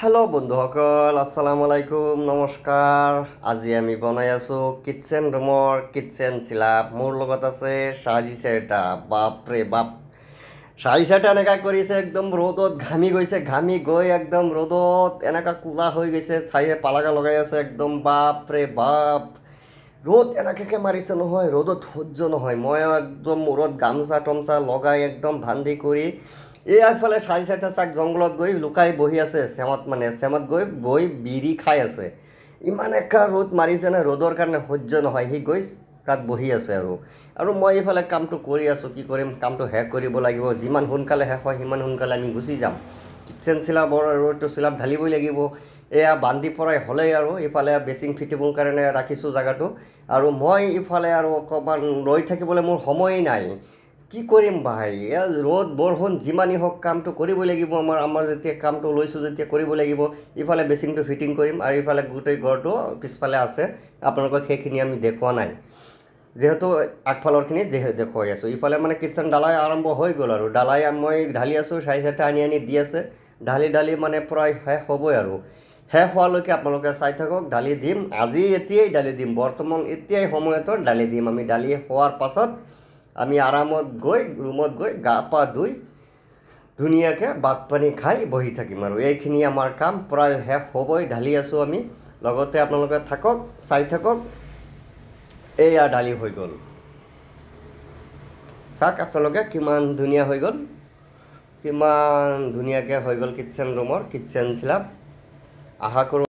Hello' বন্ধুসকল, আসসালামু আলাইকুম, নমস্কাৰ। আজি আমি বনাই আছোঁ কিটচেন ৰুমৰ কিটচেন চিলাপ। মোৰ লগত আছে চাজি চেৰটা। বাপৰে বাপ, চাজি চেৰটা এনেকুৱা কৰিছে, একদম ৰ'দত ঘামি গৈছে, ঘামি গৈ একদম ৰ'দত এনেকুৱা ক'লা হৈ গৈছে, ঠাইৰে পালাকা লগাই আছে একদম। বাপৰে বাপ, ৰ'দ এনেকৈ মাৰিছে নহয়, ৰ'দত সহ্য নহয়। মই একদম মূৰত গামোচা টমচা লগাই একদম বান্ধি কৰি এইফালে চাৰি চাৰিটা চাক জংঘলত গৈ লুকাই বহি আছে, চেমত গৈ বহি বিৰি খাই আছে। ইমান একা ৰ'দ মাৰিছে নে, ৰ'দৰ কাৰণে সহ্য নহয়, সি গৈ তাত বহি আছে। আৰু মই এইফালে কামটো কৰি আছোঁ, কি কৰিম, কামটো শেষ কৰিব লাগিব। যিমান সোনকালে শেষ হয় সিমান সোনকালে আমি গুচি যাম। কিটচেন চিলাবৰ আৰু এইটো চিলাপ ঢালিবই লাগিব। এয়া বান্ধি পৰাই হ'লেই আৰু ইফালে বেচিং ফিটিবৰ কাৰণে ৰাখিছোঁ জেগাটো। আৰু মই ইফালে আৰু অকণমান ৰৈ থাকিবলৈ মোৰ সময়েই নাই। কি কৰিম ভাই, ৰ'দ বৰষুণ যিমানেই হওক কামটো কৰিবই লাগিব। আমাৰ যেতিয়া কামটো লৈছোঁ যেতিয়া কৰিব লাগিব। ইফালে বেচিনটো ফিটিং কৰিম আৰু ইফালে গোটেই ঘৰটো পিছফালে আছে, আপোনালোকক সেইখিনি আমি দেখুওৱা নাই, যিহেতু আগফালৰখিনি দেখুৱাই আছোঁ। ইফালে কিটচেন ঢালাই আৰম্ভ হৈ গ'ল আৰু ঢালাই মই ঢালি আছোঁ, চাৰি চাৰিটা আনি দি আছে। ঢালি মানে প্ৰায় শেষ হ'বই আৰু শেষ হোৱালৈকে আপোনালোকে চাই থাকক। ঢালি দিম আজি, এতিয়াই ঢালি দিম, বৰ্তমান এতিয়াই সময়তো ঢালি দিম। আমি ঢালি হোৱাৰ পাছত আমি আৰামত গৈ ৰুমত গৈ গা পা ধুই ধুনীয়াকৈ ভাত পানী খাই বহি থাকিম আৰু এইখিনি আমাৰ কাম প্ৰায় শেষ হ'বই। ঢালি আছোঁ আমি, লগতে আপোনালোকে থাকক, চাই থাকক। এয়া ঢালি হৈ গ'ল, চাওক আপোনালোকে কিমান ধুনীয়া হৈ গ'ল, কিমান ধুনীয়াকৈ হৈ গ'ল কিটচেন ৰুমৰ কিটচেন চিলাপ। আশা কৰোঁ